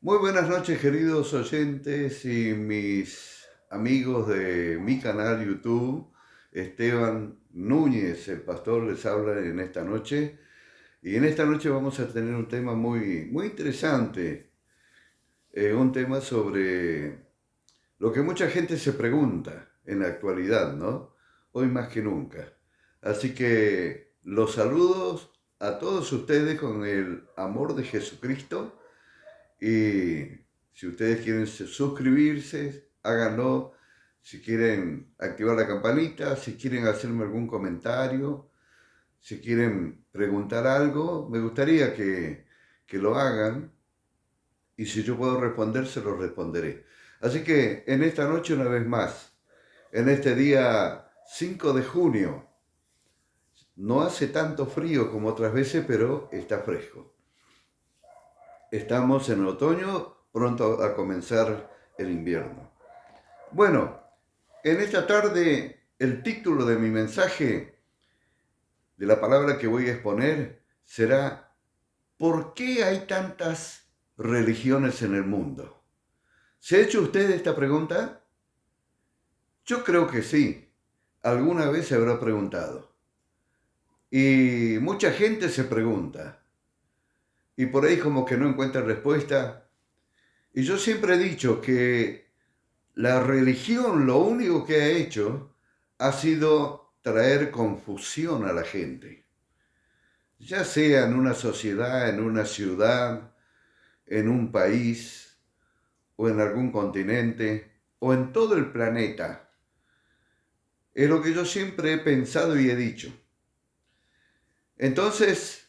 Muy buenas noches, queridos oyentes y mis amigos de mi canal YouTube. Esteban Núñez, el pastor, les habla en esta noche. Y en esta noche vamos a tener un tema muy interesante. Un tema sobre lo que mucha gente se pregunta en la actualidad, ¿no? Hoy más que nunca. Así que los saludos a todos ustedes con el amor de Jesucristo. Y si ustedes quieren suscribirse, háganlo. Si quieren activar la campanita, si quieren hacerme algún comentario, si quieren preguntar algo, me gustaría que lo hagan. Y si yo puedo responder, se lo responderé. Así que en esta noche, una vez más, en este día 5 de junio, no hace tanto frío como otras veces, pero está fresco. Estamos en otoño, pronto a comenzar el invierno. Bueno, en esta tarde el título de mi mensaje, de la palabra que voy a exponer, será ¿por qué hay tantas religiones en el mundo? ¿Se ha hecho usted esta pregunta? Yo creo que sí. Alguna vez se habrá preguntado. Y mucha gente se pregunta. Y por ahí como que no encuentra respuesta. Y yo siempre he dicho que la religión lo único que ha hecho ha sido traer confusión a la gente, ya sea en una sociedad, en una ciudad, en un país o en algún continente o en todo el planeta. Es lo que yo siempre he pensado y he dicho. Entonces,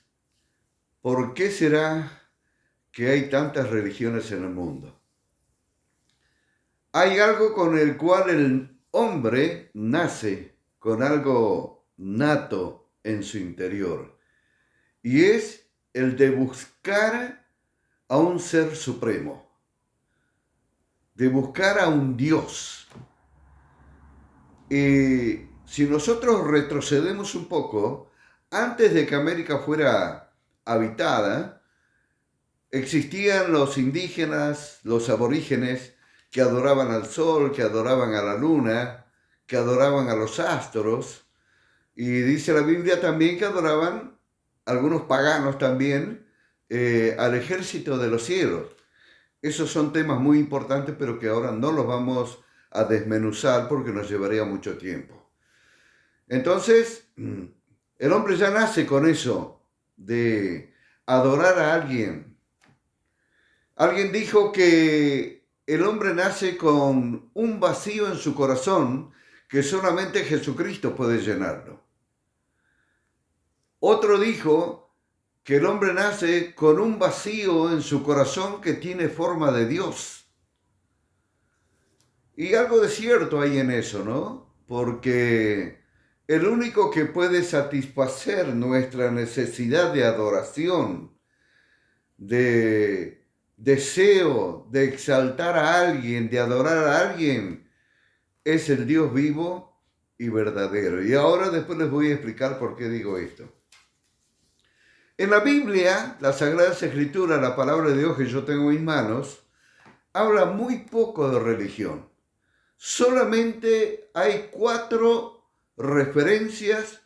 ¿por qué será que hay tantas religiones en el mundo? Hay algo con el cual el hombre nace, con algo nato en su interior, y es el de buscar a un ser supremo, de buscar a un Dios. Y si nosotros retrocedemos un poco, antes de que América fuera habitada, existían los indígenas, los aborígenes, que adoraban al sol, que adoraban a la luna, que adoraban a los astros. Y dice la Biblia también que adoraban, algunos paganos también, al ejército de los cielos. Esos son temas muy importantes, pero que ahora no los vamos a desmenuzar porque nos llevaría mucho tiempo. Entonces, el hombre ya nace con eso de adorar a alguien. Alguien dijo que el hombre nace con un vacío en su corazón que solamente Jesucristo puede llenarlo. Otro dijo que el hombre nace con un vacío en su corazón que tiene forma de Dios. Y algo de cierto hay en eso, ¿no? Porque el único que puede satisfacer nuestra necesidad de adoración, de deseo de exaltar a alguien, de adorar a alguien, es el Dios vivo y verdadero. Y ahora después les voy a explicar por qué digo esto. En la Biblia, la Sagrada Escritura, la palabra de Dios que yo tengo en mis manos, habla muy poco de religión. Solamente hay 4 referencias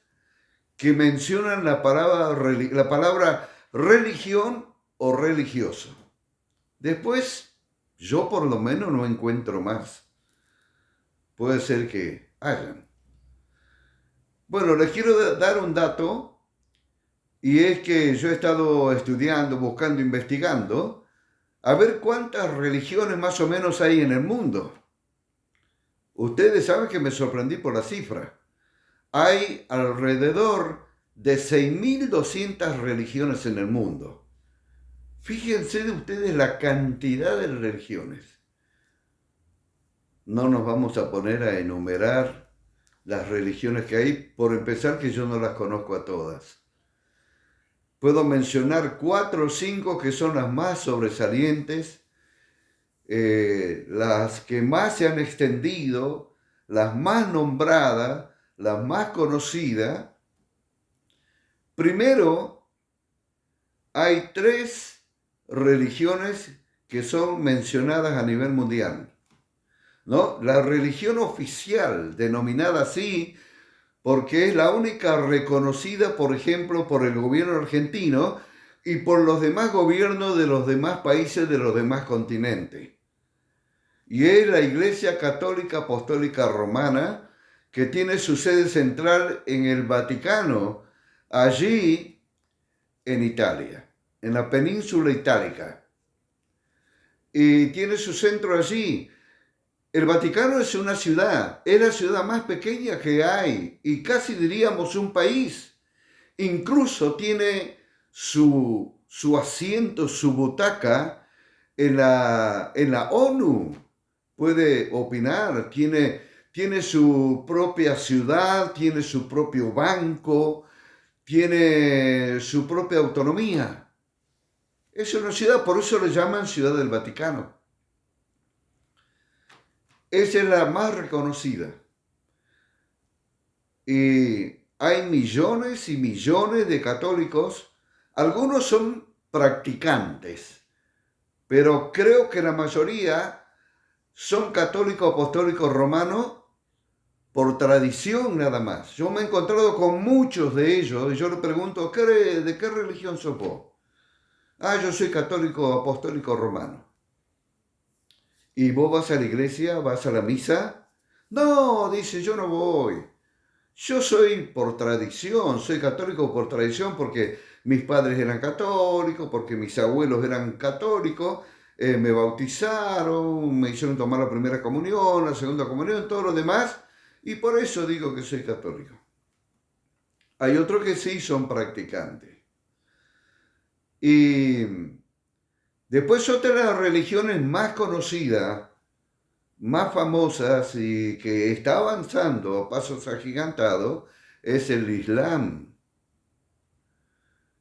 que mencionan la palabra religión o religioso. Después, yo por lo menos no encuentro más. Puede ser que hayan. Bueno, les quiero dar un dato, y es que yo he estado estudiando, buscando, investigando, a ver cuántas religiones más o menos hay en el mundo. Ustedes saben que me sorprendí por la cifra. Hay alrededor de 6.200 religiones en el mundo. Fíjense de ustedes la cantidad de religiones. No nos vamos a poner a enumerar las religiones que hay, por empezar que yo no las conozco a todas. Puedo mencionar 4 o 5 que son las más sobresalientes, las que más se han extendido, las más nombradas, las más conocidas. Primero, hay 3 religiones que son mencionadas a nivel mundial, ¿no? La religión oficial, denominada así, porque es la única reconocida, por ejemplo, por el gobierno argentino y por los demás gobiernos de los demás países de los demás continentes. Y es la Iglesia Católica Apostólica Romana, que tiene su sede central en el Vaticano, allí en Italia, en la península itálica. Y tiene su centro allí. El Vaticano es una ciudad, es la ciudad más pequeña que hay y casi diríamos un país. Incluso tiene su asiento, su butaca en la ONU. Puede opinar, tiene su propia ciudad, tiene su propio banco, tiene su propia autonomía. Es una ciudad, por eso le llaman Ciudad del Vaticano. Esa es la más reconocida. Y hay millones y millones de católicos. Algunos son practicantes, pero creo que la mayoría son católicos apostólicos romanos por tradición nada más. Yo me he encontrado con muchos de ellos y yo les pregunto, ¿de qué religión sos vos? Yo soy católico apostólico romano. ¿Y vos vas a la iglesia? ¿Vas a la misa? No, dice, yo no voy. Yo soy por tradición, soy católico por tradición porque mis padres eran católicos, porque mis abuelos eran católicos, me bautizaron, me hicieron tomar la primera comunión, la segunda comunión, todo lo demás, y por eso digo que soy católico. Hay otros que sí son practicantes. Y después otra de las religiones más conocidas, más famosas y que está avanzando a pasos agigantados es el Islam,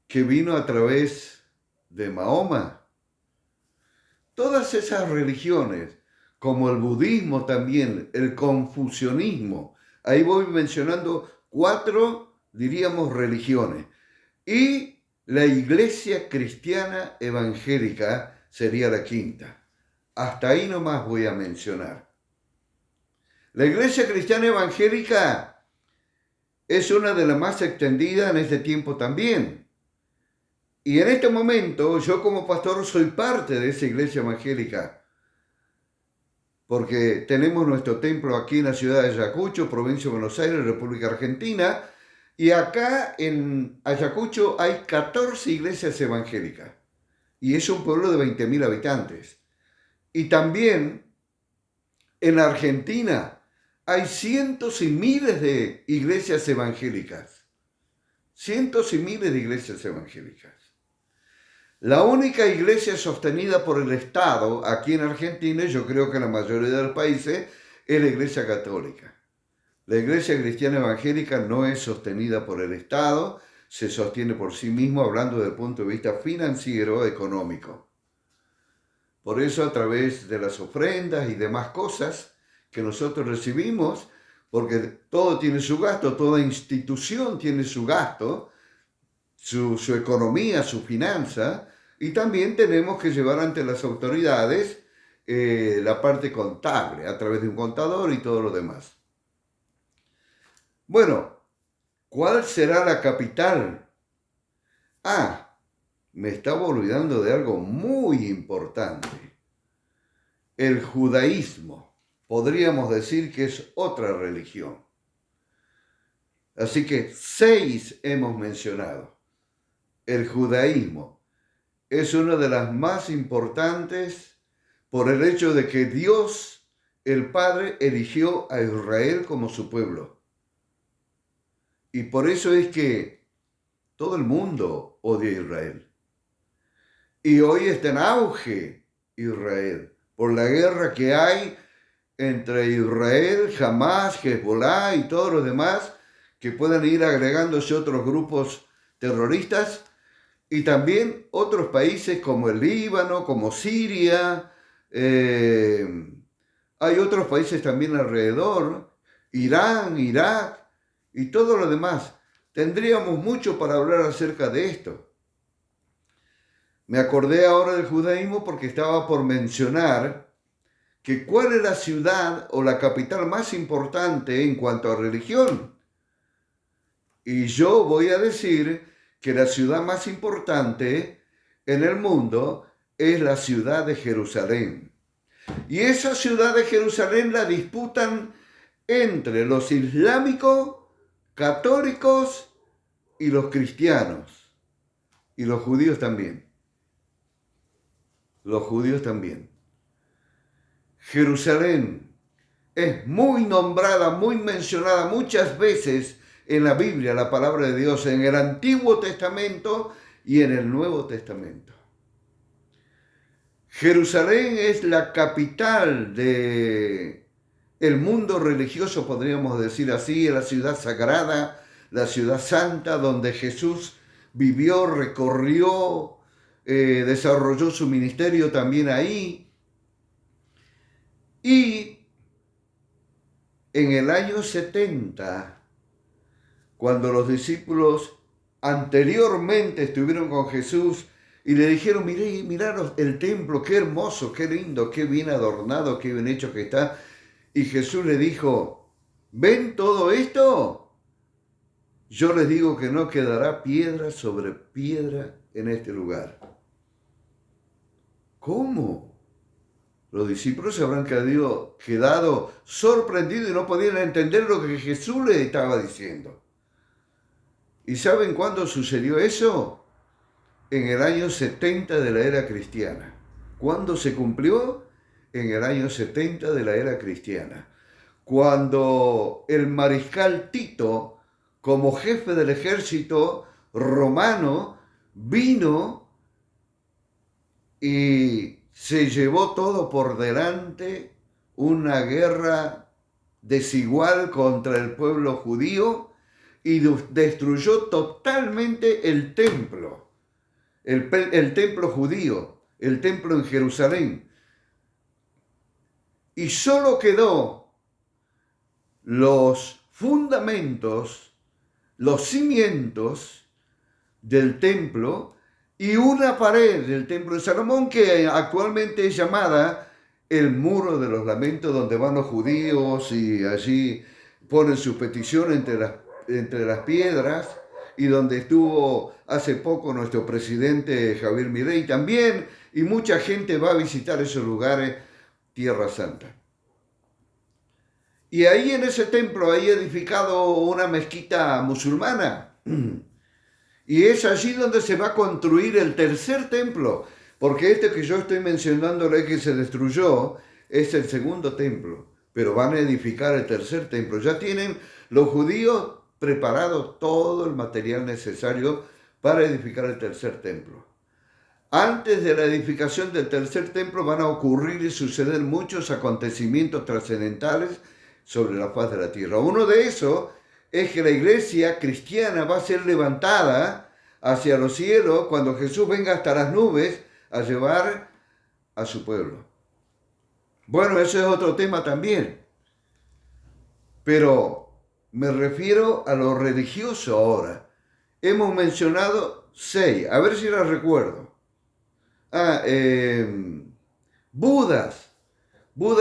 que vino a través de Mahoma. Todas esas religiones, como el budismo también, el confucianismo, ahí voy mencionando 4, diríamos, religiones. Y la Iglesia Cristiana Evangélica sería la 5ª. Hasta ahí nomás voy a mencionar. La Iglesia Cristiana Evangélica es una de las más extendidas en este tiempo también. Y en este momento yo como pastor soy parte de esa Iglesia Evangélica. Porque tenemos nuestro templo aquí en la ciudad de Ayacucho, provincia de Buenos Aires, República Argentina. Y acá en Ayacucho hay 14 iglesias evangélicas. Y es un pueblo de 20.000 habitantes. Y también en Argentina hay cientos y miles de iglesias evangélicas. Cientos y miles de iglesias evangélicas. La única iglesia sostenida por el Estado aquí en Argentina, yo creo que en la mayoría de los países, es la Iglesia Católica. La Iglesia Cristiana Evangélica no es sostenida por el Estado, se sostiene por sí mismo, hablando desde el punto de vista financiero, económico. Por eso, a través de las ofrendas y demás cosas que nosotros recibimos, porque todo tiene su gasto, toda institución tiene su gasto, su economía, su finanza, y también tenemos que llevar ante las autoridades la parte contable, a través de un contador y todo lo demás. Bueno, ¿cuál será la capital? Me estaba olvidando de algo muy importante. El judaísmo. Podríamos decir que es otra religión. Así que 6 hemos mencionado. El judaísmo es una de las más importantes por el hecho de que Dios, el Padre, eligió a Israel como su pueblo. Y por eso es que todo el mundo odia a Israel. Y hoy está en auge Israel, por la guerra que hay entre Israel, Hamás, Hezbollah y todos los demás, que puedan ir agregándose otros grupos terroristas, y también otros países como el Líbano, como Siria, hay otros países también alrededor, Irán, Irak y todo lo demás. Tendríamos mucho para hablar acerca de esto. Me acordé ahora del judaísmo porque estaba por mencionar que cuál es la ciudad o la capital más importante en cuanto a religión. Y yo voy a decir que la ciudad más importante en el mundo es la ciudad de Jerusalén. Y esa ciudad de Jerusalén la disputan entre los islámicos, católicos y los cristianos. Y los judíos también. Los judíos también. Jerusalén es muy nombrada, muy mencionada muchas veces en la Biblia, la palabra de Dios, en el Antiguo Testamento y en el Nuevo Testamento. Jerusalén es la capital de el mundo religioso, podríamos decir así, la ciudad sagrada, la ciudad santa, donde Jesús vivió, recorrió, desarrolló su ministerio también ahí. Y en el año 70, cuando los discípulos anteriormente estuvieron con Jesús y le dijeron, miraros el templo, qué hermoso, qué lindo, qué bien adornado, qué bien hecho que está. Y Jesús le dijo, ¿ven todo esto? Yo les digo que no quedará piedra sobre piedra en este lugar. ¿Cómo? Los discípulos se habrán quedado sorprendidos y no podían entender lo que Jesús les estaba diciendo. ¿Y saben cuándo sucedió eso? En el año 70 de la era cristiana. ¿Cuándo se cumplió? En el año 70 de la era cristiana. Cuando el mariscal Tito, como jefe del ejército romano, vino y se llevó todo por delante, una guerra desigual contra el pueblo judío y destruyó totalmente el templo, el templo judío, el templo en Jerusalén. Y solo quedó los fundamentos, los cimientos del templo y una pared del templo de Salomón que actualmente es llamada el Muro de los Lamentos, donde van los judíos y allí ponen su petición entre las piedras, y donde estuvo hace poco nuestro presidente Javier Milei también, y mucha gente va a visitar esos lugares, Tierra Santa. Y ahí en ese templo hay edificado una mezquita musulmana. Y es allí donde se va a construir el tercer templo, porque este que yo estoy mencionándole que se destruyó es el segundo templo, pero van a edificar el tercer templo. Ya tienen los judíos preparado todo el material necesario para edificar el tercer templo. Antes de la edificación del tercer templo van a ocurrir y suceder muchos acontecimientos trascendentales sobre la faz de la tierra. Uno de esos es que la iglesia cristiana va a ser levantada hacia los cielos cuando Jesús venga hasta las nubes a llevar a su pueblo. Bueno, ese es otro tema también. Pero me refiero a lo religioso ahora. Hemos mencionado 6, a ver si las recuerdo. Buda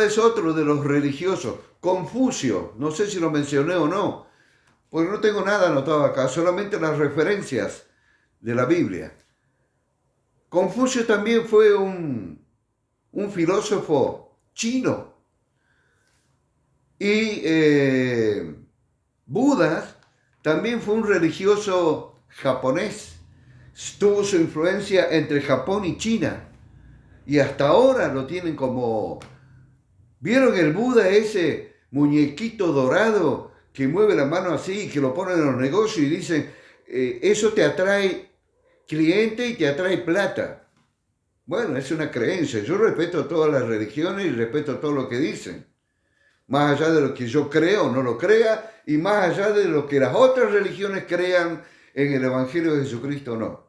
es otro de los religiosos. Confucio, no sé si lo mencioné o no, porque no tengo nada anotado acá, solamente las referencias de la Biblia. Confucio también fue un filósofo chino. Y Buda también fue un religioso japonés. Tuvo su influencia entre Japón y China. Y hasta ahora lo tienen como... ¿Vieron el Buda, ese muñequito dorado que mueve la mano así y que lo ponen en los negocios y dicen, eso te atrae cliente y te atrae plata? Bueno, es una creencia. Yo respeto todas las religiones y respeto todo lo que dicen. Más allá de lo que yo creo o no lo crea, y más allá de lo que las otras religiones crean en el Evangelio de Jesucristo o no.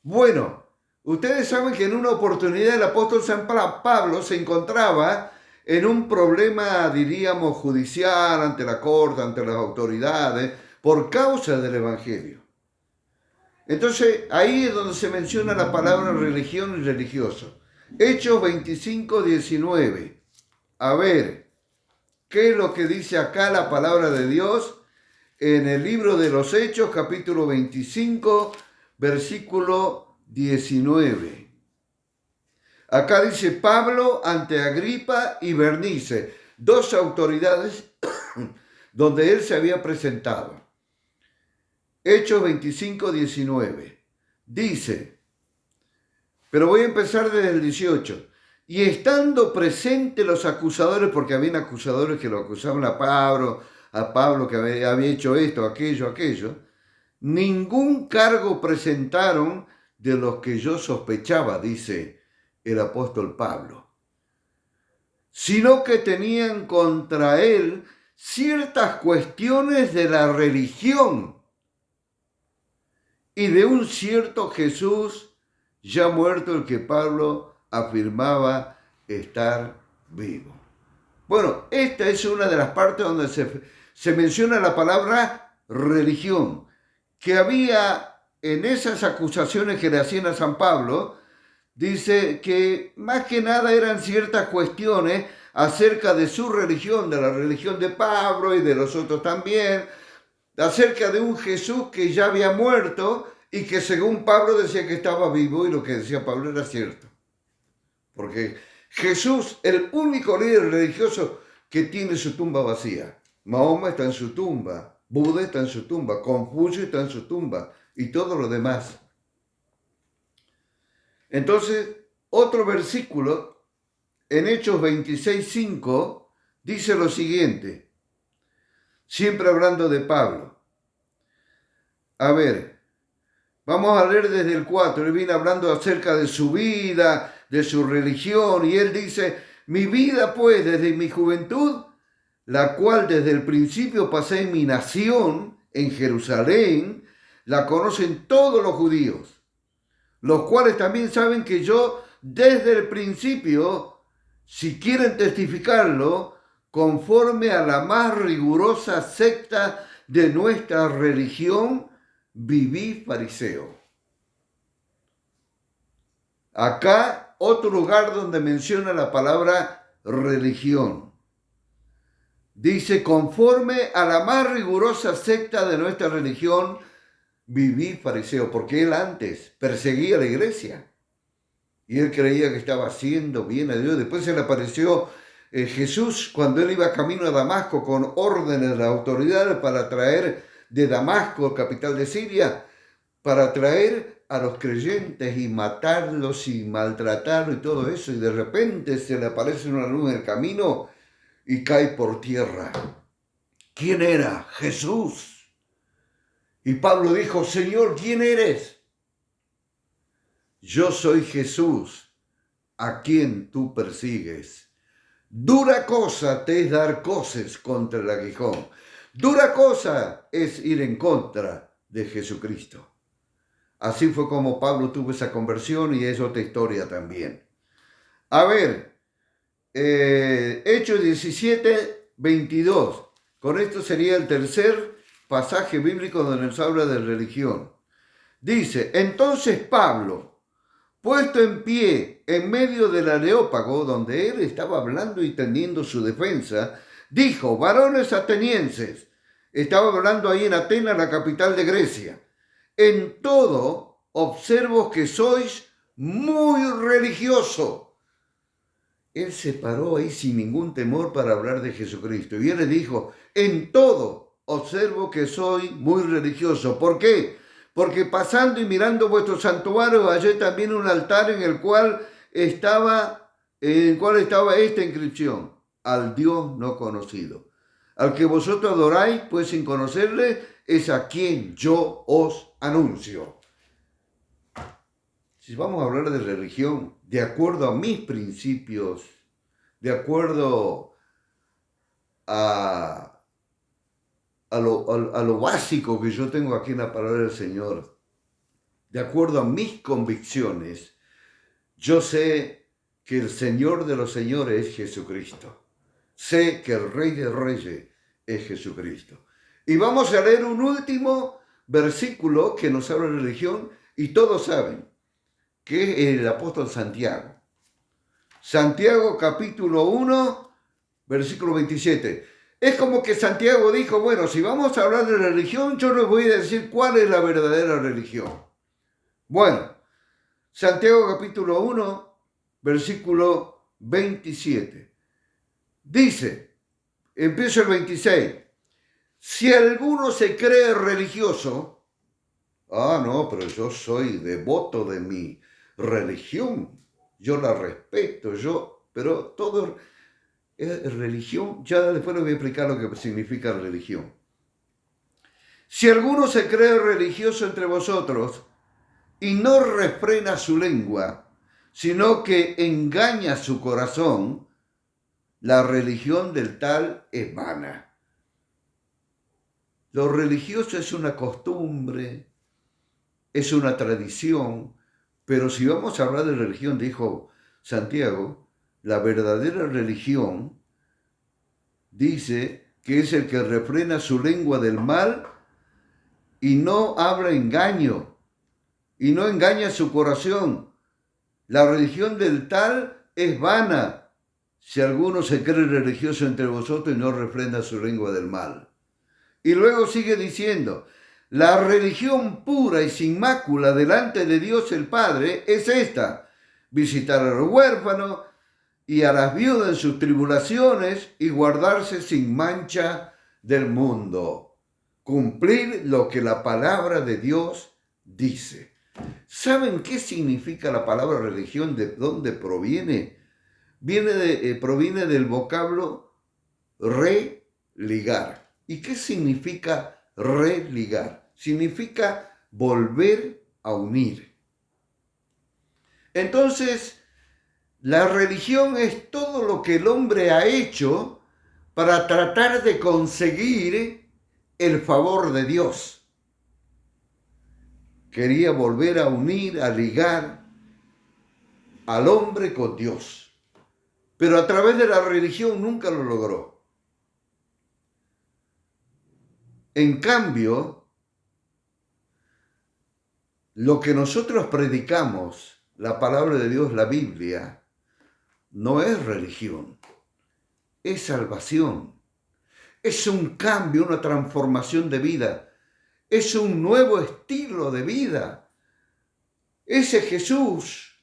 Bueno, ustedes saben que en una oportunidad el apóstol San Pablo se encontraba en un problema, diríamos, judicial ante la corte, ante las autoridades, por causa del Evangelio. Entonces, ahí es donde se menciona la palabra religión y religioso. Hechos 25, 19. A ver, ¿qué es lo que dice acá la palabra de Dios? En el libro de los Hechos, capítulo 25, versículo 19. Acá dice Pablo ante Agripa y Bernice, dos autoridades donde él se había presentado. Hechos 25, 19. Dice, pero voy a empezar desde el 18. Y estando presentes los acusadores, porque habían acusadores que lo acusaban a Pablo que había hecho esto, aquello, ningún cargo presentaron de los que yo sospechaba, dice el apóstol Pablo, sino que tenían contra él ciertas cuestiones de la religión y de un cierto Jesús ya muerto, el que Pablo afirmaba estar vivo. Bueno, esta es una de las partes donde se menciona la palabra religión, que había en esas acusaciones que le hacían a San Pablo. Dice que más que nada eran ciertas cuestiones acerca de su religión, de la religión de Pablo y de los otros también, acerca de un Jesús que ya había muerto y que según Pablo decía que estaba vivo, y lo que decía Pablo era cierto. Porque Jesús, el único líder religioso que tiene su tumba vacía. Mahoma está en su tumba, Buda está en su tumba, Confucio está en su tumba y todo lo demás. Entonces, otro versículo, en Hechos 26:5, dice lo siguiente, siempre hablando de Pablo. A ver, vamos a leer desde el 4, él viene hablando acerca de su vida, de su religión, y él dice, mi vida pues desde mi juventud, la cual desde el principio pasé en mi nación, en Jerusalén, la conocen todos los judíos, los cuales también saben que yo desde el principio, si quieren testificarlo, conforme a la más rigurosa secta de nuestra religión, viví fariseo. Acá otro lugar donde menciona la palabra religión. Dice, conforme a la más rigurosa secta de nuestra religión, viví fariseo, porque él antes perseguía a la iglesia y él creía que estaba haciendo bien a Dios. Después se le apareció Jesús cuando él iba camino a Damasco con órdenes de la autoridad para traer de Damasco, capital de Siria, para traer a los creyentes y matarlos y maltratarlos y todo eso. Y de repente se le aparece una luz en el camino y cae por tierra. ¿Quién era? Jesús. Y Pablo dijo, Señor, ¿quién eres? Yo soy Jesús, a quien tú persigues. Dura cosa te es dar coces contra el aguijón. Dura cosa es ir en contra de Jesucristo. Así fue como Pablo tuvo esa conversión y es otra historia también. A ver, Hechos 17, 22. Con esto sería el tercer pasaje bíblico donde nos habla de religión. Dice, entonces Pablo, puesto en pie en medio del Areópago, donde él estaba hablando y teniendo su defensa, dijo, varones atenienses, estaba hablando ahí en Atenas, la capital de Grecia, en todo observo que sois muy religioso. Él se paró ahí sin ningún temor para hablar de Jesucristo. Y él le dijo, en todo observo que soy muy religioso. ¿Por qué? Porque pasando y mirando vuestro santuario hallé también un altar en el cual estaba esta inscripción, al Dios no conocido. Al que vosotros adoráis, pues sin conocerle, es a quien yo os anuncio. Si vamos a hablar de religión, de acuerdo a mis principios, de acuerdo a lo básico que yo tengo aquí en la palabra del Señor, de acuerdo a mis convicciones, yo sé que el Señor de los señores es Jesucristo. Sé que el Rey de Reyes es Jesucristo. Y vamos a leer un último versículo que nos habla de religión y todos saben que es el apóstol Santiago. Santiago capítulo 1, versículo 27. Es como que Santiago dijo, bueno, si vamos a hablar de religión, yo les voy a decir cuál es la verdadera religión. Bueno, Santiago capítulo 1, versículo 27. Dice, empiezo el 26. Si alguno se cree religioso, no, pero yo soy devoto de mi religión, yo la respeto, pero todo es religión. Ya después les voy a explicar lo que significa religión. Si alguno se cree religioso entre vosotros y no refrena su lengua, sino que engaña su corazón, la religión del tal es vana. Lo religioso es una costumbre, es una tradición, pero si vamos a hablar de religión, dijo Santiago, la verdadera religión dice que es el que refrena su lengua del mal y no habla engaño, y no engaña su corazón. La religión del tal es vana. Si alguno se cree religioso entre vosotros y no refrena su lengua del mal. Y luego sigue diciendo, la religión pura y sin mácula delante de Dios el Padre es esta: visitar a los huérfanos y a las viudas en sus tribulaciones y guardarse sin mancha del mundo. Cumplir lo que la palabra de Dios dice. ¿Saben qué significa la palabra religión? ¿De dónde proviene? Proviene del vocablo religar. ¿Y qué significa religar? Significa volver a unir. Entonces, la religión es todo lo que el hombre ha hecho para tratar de conseguir el favor de Dios. Quería volver a unir, a ligar al hombre con Dios. Pero a través de la religión nunca lo logró. En cambio, lo que nosotros predicamos, la palabra de Dios, la Biblia, no es religión, es salvación. Es un cambio, una transformación de vida. Es un nuevo estilo de vida. Ese Jesús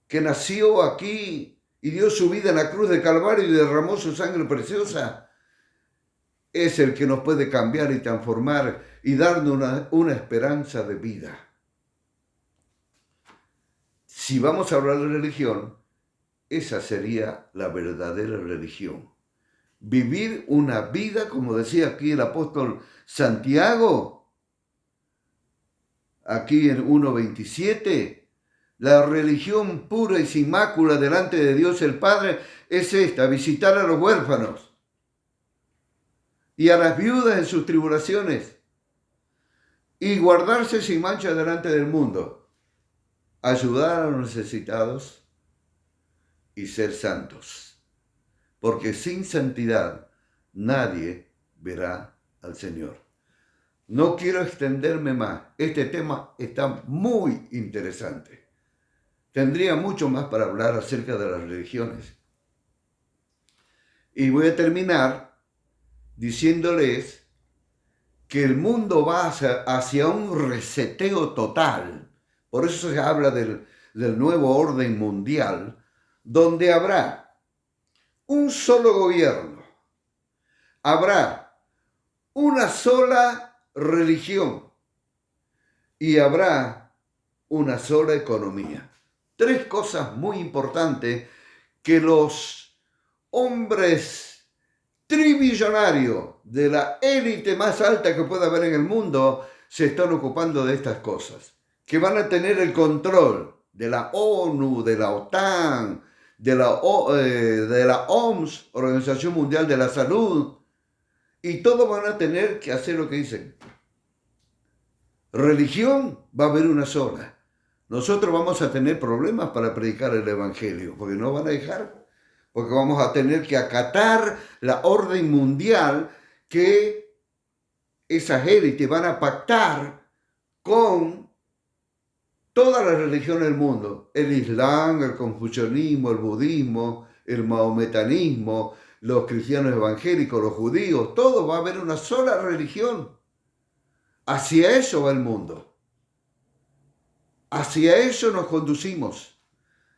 que nació aquí y dio su vida en la cruz de Calvario y derramó su sangre preciosa, es el que nos puede cambiar y transformar y darnos una esperanza de vida. Si vamos a hablar de religión, esa sería la verdadera religión. Vivir una vida, como decía aquí el apóstol Santiago, aquí en 1:27, la religión pura y sin mácula delante de Dios el Padre es esta: visitar a los huérfanos y a las viudas en sus tribulaciones y guardarse sin mancha delante del mundo, ayudar a los necesitados y ser santos. Porque sin santidad nadie verá al Señor. No quiero extenderme más. Este tema está muy interesante. Tendría mucho más para hablar acerca de las religiones. Y voy a terminar diciéndoles que el mundo va hacia un reseteo total. Por eso se habla del nuevo orden mundial, donde habrá un solo gobierno, habrá una sola religión y habrá una sola economía. Tres cosas muy importantes que los hombres trimillonarios de la élite más alta que pueda haber en el mundo se están ocupando de estas cosas, que van a tener el control de la ONU, de la OTAN, de la OMS, Organización Mundial de la Salud, y todos van a tener que hacer lo que dicen. Religión va a haber una sola. Nosotros vamos a tener problemas para predicar el Evangelio, porque no van a dejar, porque vamos a tener que acatar la orden mundial que esas élites van a pactar con todas las religiones del mundo, el Islam, el confucianismo, el budismo, el mahometanismo, los cristianos evangélicos, los judíos, todo va a haber una sola religión. Hacia eso va el mundo. Hacia eso nos conducimos.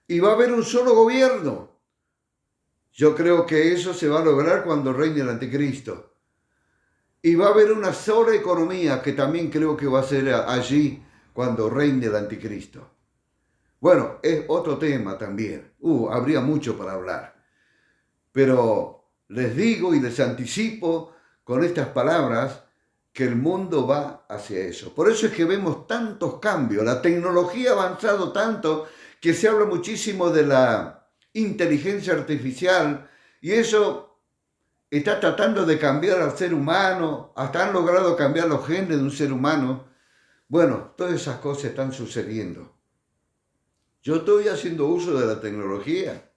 Y va a haber un solo gobierno. Yo creo que eso se va a lograr cuando reine el anticristo. Y va a haber una sola economía que también creo que va a ser allí cuando reine el anticristo. Bueno, es otro tema también. Habría mucho para hablar. Pero les digo y les anticipo con estas palabras que el mundo va hacia eso. Por eso es que vemos tantos cambios. La tecnología ha avanzado tanto que se habla muchísimo de la inteligencia artificial y eso está tratando de cambiar al ser humano, hasta han logrado cambiar los genes de un ser humano. Bueno, todas esas cosas están sucediendo. Yo estoy haciendo uso de la tecnología,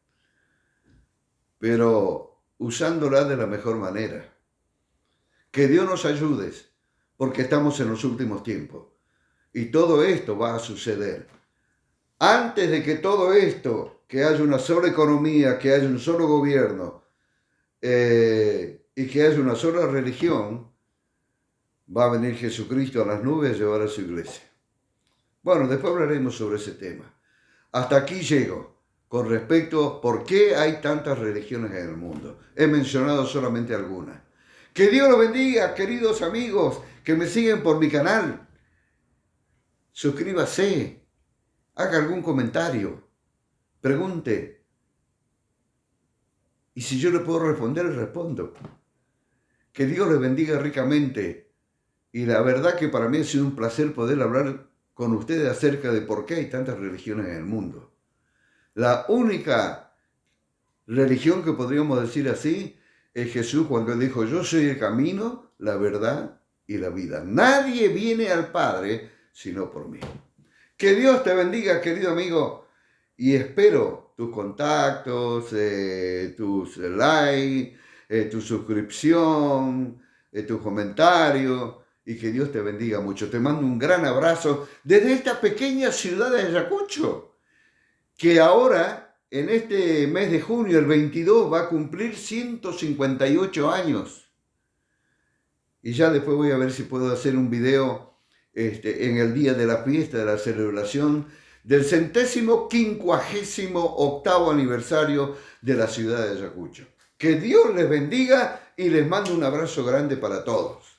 pero usándola de la mejor manera. Que Dios nos ayude, porque estamos en los últimos tiempos. Y todo esto va a suceder. Antes de que todo esto, que haya una sola economía, que haya un solo gobierno y que haya una sola religión, va a venir Jesucristo a las nubes a llevar a su iglesia. Bueno, después hablaremos sobre ese tema. Hasta aquí llego con respecto a por qué hay tantas religiones en el mundo. He mencionado solamente algunas. Que Dios los bendiga, queridos amigos que me siguen por mi canal. Suscríbase, haga algún comentario, pregunte. Y si yo le puedo responder, le respondo. Que Dios les bendiga ricamente. Y la verdad que para mí ha sido un placer poder hablar con ustedes acerca de por qué hay tantas religiones en el mundo. La única religión que podríamos decir así es Jesús cuando él dijo, yo soy el camino, la verdad y la vida. Nadie viene al Padre sino por mí. Que Dios te bendiga, querido amigo, y espero tus contactos, tus likes, tu suscripción, tus comentarios, y que Dios te bendiga mucho. Te mando un gran abrazo desde esta pequeña ciudad de Ayacucho, que ahora, en este mes de junio, el 22, va a cumplir 158 años. Y ya después voy a ver si puedo hacer un video en el día de la fiesta, de la celebración del 158º aniversario de la ciudad de Ayacucho. Que Dios les bendiga y les mando un abrazo grande para todos.